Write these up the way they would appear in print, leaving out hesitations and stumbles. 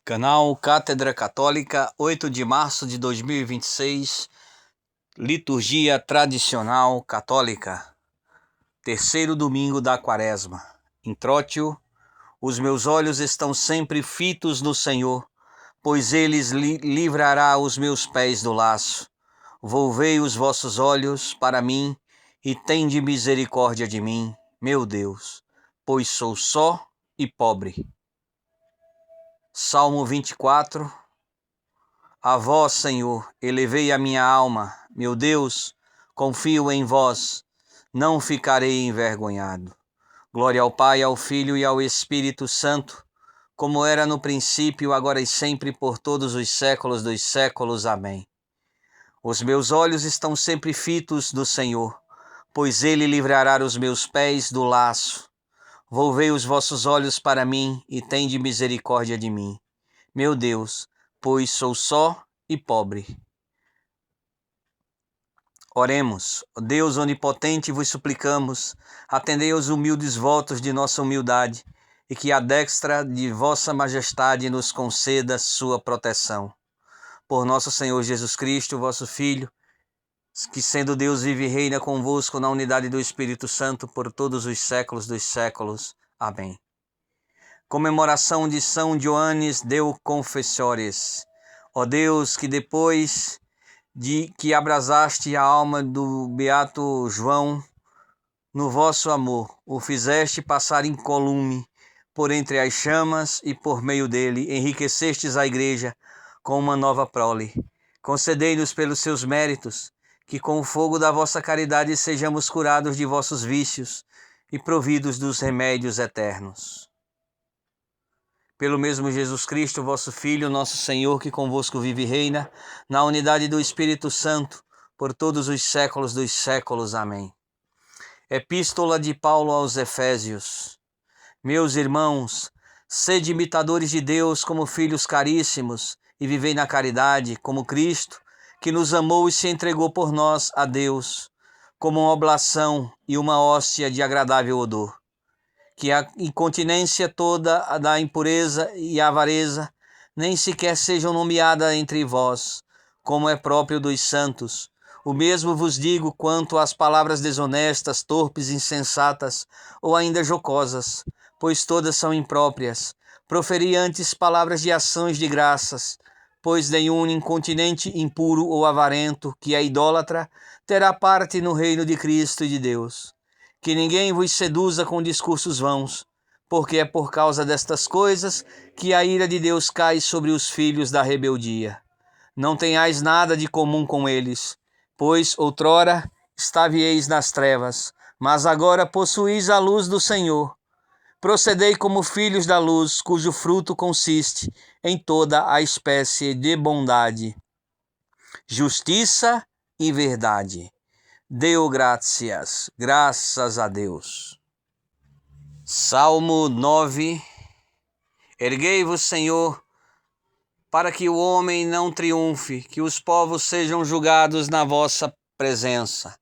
Canal Cátedra Católica, 8 de março de 2026, Liturgia Tradicional Católica, terceiro domingo da Quaresma. Intrótio: os meus olhos estão sempre fitos no Senhor, pois Ele livrará os meus pés do laço. Volvei os vossos olhos para mim e tende misericórdia de mim, meu Deus, pois sou só e pobre. Salmo 24. A vós, Senhor, elevei a minha alma. Meu Deus, confio em vós, não ficarei envergonhado. Glória ao Pai, ao Filho e ao Espírito Santo, como era no princípio, agora e sempre, por todos os séculos dos séculos. Amém. Os meus olhos estão sempre fitos no Senhor, pois Ele livrará os meus pés do laço. Volvei os vossos olhos para mim e tende misericórdia de mim, meu Deus, pois sou só e pobre. Oremos. Deus onipotente, vos suplicamos, atendei aos humildes votos de nossa humildade e que a destra de vossa majestade nos conceda sua proteção. Por nosso Senhor Jesus Cristo, vosso Filho, que sendo Deus vive e reina convosco na unidade do Espírito Santo por todos os séculos dos séculos. Amém. Comemoração de São Ioannes Deo Confessores. Ó Deus, que depois de que abrasaste a alma do beato João no vosso amor, o fizeste passar incolume por entre as chamas e por meio dele enriquecestes a igreja com uma nova prole. Concedei-nos pelos seus méritos que com o fogo da vossa caridade sejamos curados de vossos vícios e providos dos remédios eternos. Pelo mesmo Jesus Cristo, vosso Filho, nosso Senhor, que convosco vive e reina, na unidade do Espírito Santo, por todos os séculos dos séculos. Amém. Epístola de Paulo aos Efésios. Meus irmãos, sede imitadores de Deus como filhos caríssimos, e vivei na caridade, como Cristo, que nos amou e se entregou por nós a Deus, como uma oblação e uma hóstia de agradável odor. Que a incontinência toda da impureza e a avareza nem sequer sejam nomeadas entre vós, como é próprio dos santos. O mesmo vos digo quanto às palavras desonestas, torpes, insensatas ou ainda jocosas, pois todas são impróprias. Proferi antes palavras de ações de graças, pois nenhum incontinente, impuro ou avarento, que é idólatra, terá parte no reino de Cristo e de Deus. Que ninguém vos seduza com discursos vãos, porque é por causa destas coisas que a ira de Deus cai sobre os filhos da rebeldia. Não tenhais nada de comum com eles, pois outrora estáveis nas trevas, mas agora possuís a luz do Senhor. Procedei como filhos da luz, cujo fruto consiste em toda a espécie de bondade, justiça e verdade. Deo gratias, graças a Deus. Salmo 9. Erguei-vos, Senhor, para que o homem não triunfe, que os povos sejam julgados na vossa presença.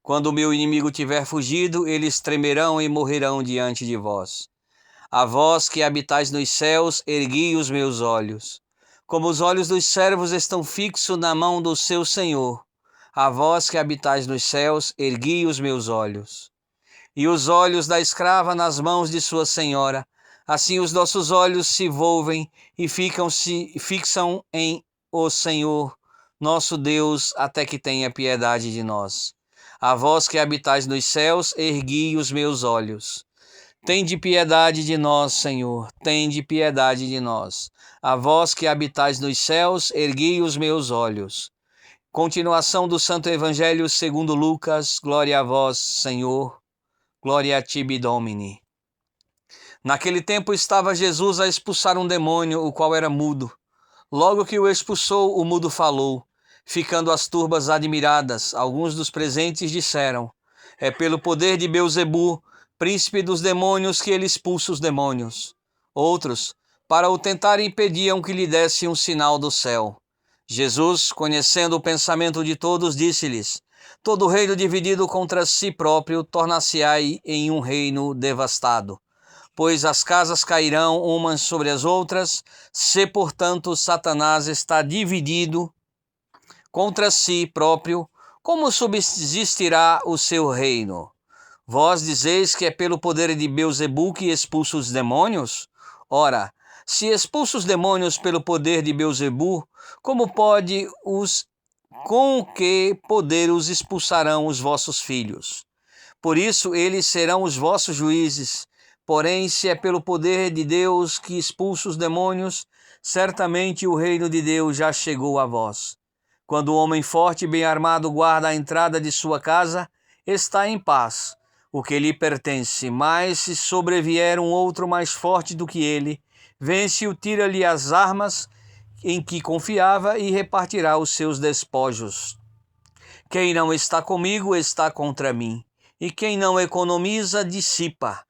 Quando o meu inimigo tiver fugido, eles tremerão e morrerão diante de vós. A vós que habitais nos céus, ergui os meus olhos. Como os olhos dos servos estão fixos na mão do seu Senhor, a vós que habitais nos céus, ergui os meus olhos. E os olhos da escrava nas mãos de sua senhora, assim os nossos olhos se volvem e fixam em o Senhor, nosso Deus, até que tenha piedade de nós. A vós que habitais nos céus, ergui os meus olhos. Tende piedade de nós, Senhor, tende piedade de nós. A vós que habitais nos céus, ergui os meus olhos. Continuação do Santo Evangelho segundo Lucas. Glória a vós, Senhor. Glória a tibi, Domini. Naquele tempo estava Jesus a expulsar um demônio, o qual era mudo. Logo que o expulsou, o mudo falou. Ficando as turbas admiradas, alguns dos presentes disseram: é pelo poder de Belzebu, príncipe dos demônios, que ele expulsa os demônios. Outros, para o tentarem, pediam que lhe desse um sinal do céu. Jesus, conhecendo o pensamento de todos, disse-lhes: todo reino dividido contra si próprio tornar-se-á em um reino devastado. pois as casas cairão umas sobre as outras, se portanto Satanás está dividido contra si próprio, como subsistirá o seu reino? Vós dizeis que é pelo poder de Beelzebul que expulsa os demônios? Ora, se expulsa os demônios pelo poder de Beelzebul, com que poder os expulsarão os vossos filhos? Por isso eles serão os vossos juízes. Porém, se é pelo poder de Deus que expulsa os demônios, certamente o reino de Deus já chegou a vós. Quando o homem forte e bem armado guarda a entrada de sua casa, está em paz, o que lhe pertence. Mas se sobrevier um outro mais forte do que ele, vence-o, tira-lhe as armas em que confiava e repartirá os seus despojos. Quem não está comigo está contra mim, e quem não economiza dissipa.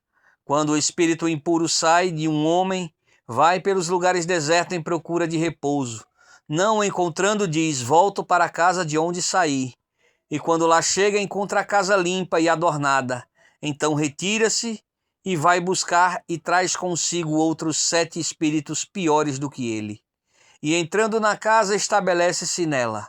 Quando o espírito impuro sai de um homem, vai pelos lugares desertos em procura de repouso. Não encontrando, diz: volto para a casa de onde saí. E quando lá chega, encontra a casa limpa e adornada. Então retira-se e vai buscar e traz consigo outros 7 espíritos piores do que ele. E entrando na casa, estabelece-se nela.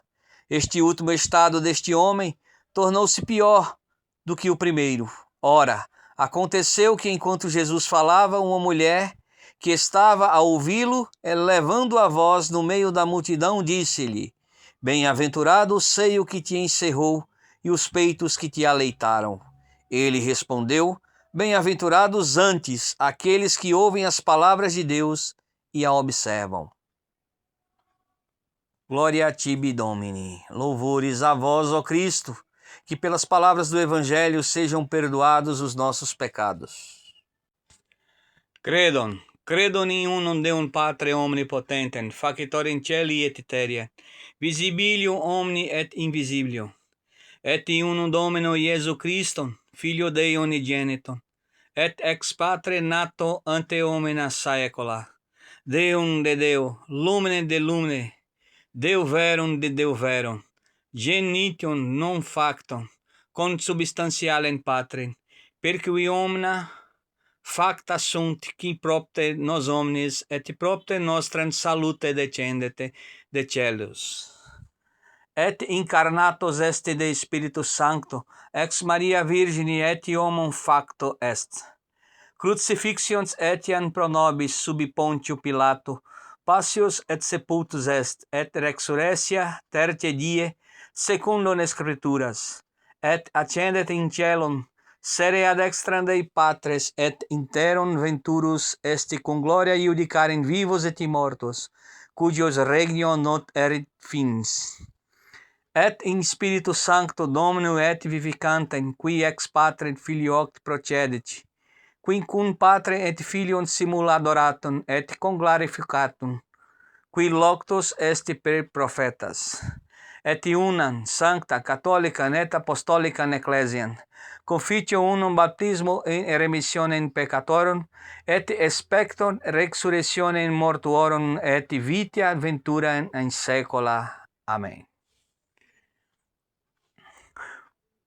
Este último estado deste homem tornou-se pior do que o primeiro. Ora, aconteceu que enquanto Jesus falava, uma mulher que estava a ouvi-lo, levando a voz no meio da multidão, disse-lhe: bem-aventurado o seio que te encerrou e os peitos que te aleitaram. Ele respondeu: bem-aventurados antes aqueles que ouvem as palavras de Deus e a observam. Glória a ti, Domini. Louvores a vós, ó Cristo, que pelas palavras do Evangelho sejam perdoados os nossos pecados. Credon in unum Deum Patre omnipotentem, facitorem celi et terra, visibilium omni et invisibilium, et in unum Domino Iesu Christum, Filio Dei unigenitum, et ex Patre nato ante omnia saecula, Deum de Deo, lumine de lumine, Deo verum de Deo verum, genitium non factum, consubstantialem Patrem, percui omnia facta sunt qui propter nos omnes et propter nostram salute decendete de celus. Et incarnatus est de Spiritus Sancto, ex Maria Virgini etiomum facto est. Crucifixions etiam pro nobis subi Pontio Pilato, passius et sepultus est, et resurrectia tertie die, secundum Scripturas, et ascendet in celum, sere ad dextram Dei Patres, et interum venturus est cum gloria iudicarem vivos et mortos, cujios regnio not erit fins. Et in Spiritu Sancto Domino et vivificantem, qui ex Patre Filioque procedit, qui cum Patre et Filium simul adoratum et conglorificatum, qui loctus est per prophetas, et unam sancta catholica et apostolica ecclesiam, confitio unum baptismo in remissionem peccatorum, et expecto resurrectionem mortuorum et vitia ventura in saecula. Amém.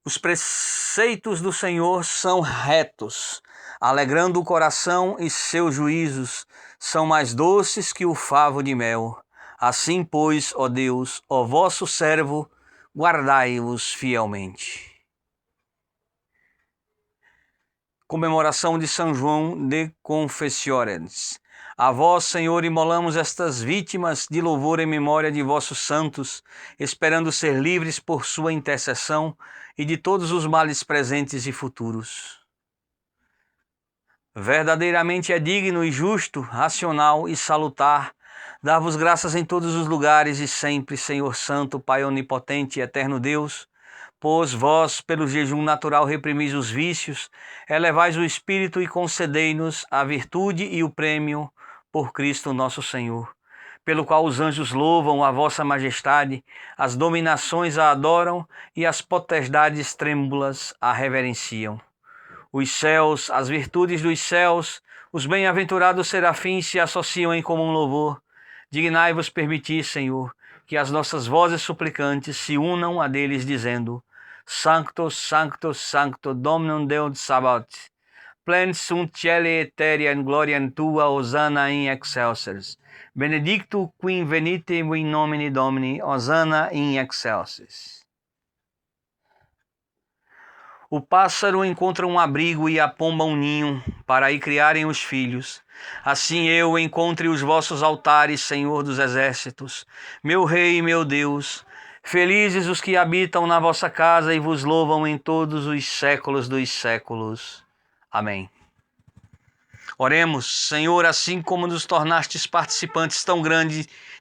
Os preceitos do Senhor são retos, alegrando o coração, e seus juízos são mais doces que o favo de mel. Assim, pois, ó Deus, ó vosso servo, guardai-os fielmente. Comemoração de São João de Confessiores. A vós, Senhor, imolamos estas vítimas de louvor em memória de vossos santos, esperando ser livres por sua intercessão e de todos os males presentes e futuros. Verdadeiramente é digno e justo, racional e salutar dar-vos graças em todos os lugares e sempre, Senhor Santo, Pai onipotente e eterno Deus, pois vós, pelo jejum natural, reprimis os vícios, elevais o espírito e concedei-nos a virtude e o prêmio por Cristo nosso Senhor, pelo qual os anjos louvam a vossa majestade, as dominações a adoram e as potestades trêmulas a reverenciam. Os céus, as virtudes dos céus, os bem-aventurados serafins se associam em comum louvor. Dignai-vos permitir, Senhor, que as nossas vozes suplicantes se unam a deles, dizendo: Sancto, Sancto, Sancto, Dominum Deus Sabaoth, plens sunt cieli aeteria in gloriam tua, Hosanna in excelsis. Benedictus qui venite in nomine Domini, Hosanna in excelsis. O pássaro encontra um abrigo e a pomba um ninho, para aí criarem os filhos. Assim eu encontre os vossos altares, Senhor dos exércitos, meu Rei e meu Deus. Felizes os que habitam na vossa casa e vos louvam em todos os séculos dos séculos. Amém. Oremos, Senhor, assim como nos tornastes participantes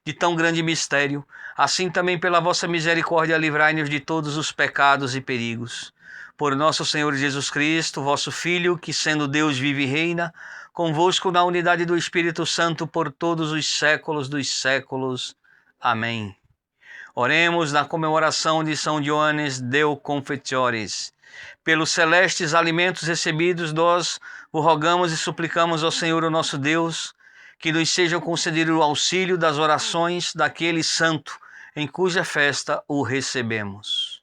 de tão grande mistério, assim também pela vossa misericórdia livrai-nos de todos os pecados e perigos. Por nosso Senhor Jesus Cristo, vosso Filho, que sendo Deus vive e reina, convosco na unidade do Espírito Santo por todos os séculos dos séculos. Amém. Oremos na comemoração de São Joanes Deo Confessores. Pelos celestes alimentos recebidos, nós o rogamos e suplicamos ao Senhor, o nosso Deus, que nos seja concedido o auxílio das orações daquele santo em cuja festa o recebemos.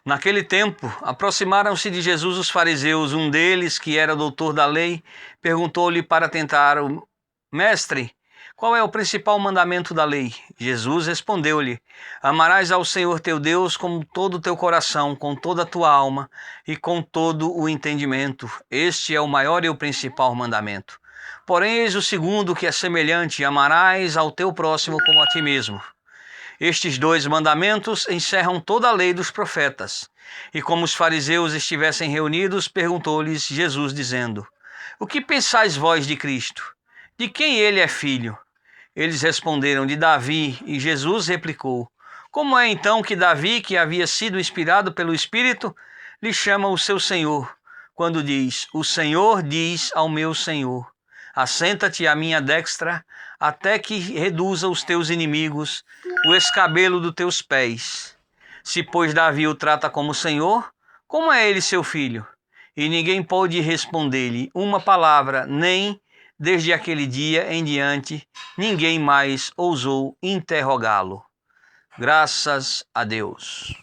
Naquele tempo, aproximaram-se de Jesus os fariseus. Um deles, que era doutor da lei, perguntou-lhe para tentar-o: Mestre, qual é o principal mandamento da lei? Jesus respondeu-lhe: Amarás ao Senhor teu Deus com todo o teu coração, com toda a tua alma e com todo o entendimento. Este é o maior e o principal mandamento. Porém, eis o segundo, que é semelhante: amarás ao teu próximo como a ti mesmo. Estes dois mandamentos encerram toda a lei dos profetas. E como os fariseus estivessem reunidos, perguntou-lhes Jesus, dizendo: O que pensais vós de Cristo? De quem ele é filho? Eles responderam: de Davi. E Jesus replicou: Como é então que Davi, que havia sido inspirado pelo Espírito, lhe chama o seu Senhor, quando diz: O Senhor diz ao meu Senhor: Assenta-te à minha destra, até que reduza os teus inimigos o escabelo dos teus pés. Se, pois, Davi o trata como Senhor, como é ele seu filho? E ninguém pôde responder-lhe uma palavra, nem, desde aquele dia em diante, ninguém mais ousou interrogá-lo. Graças a Deus.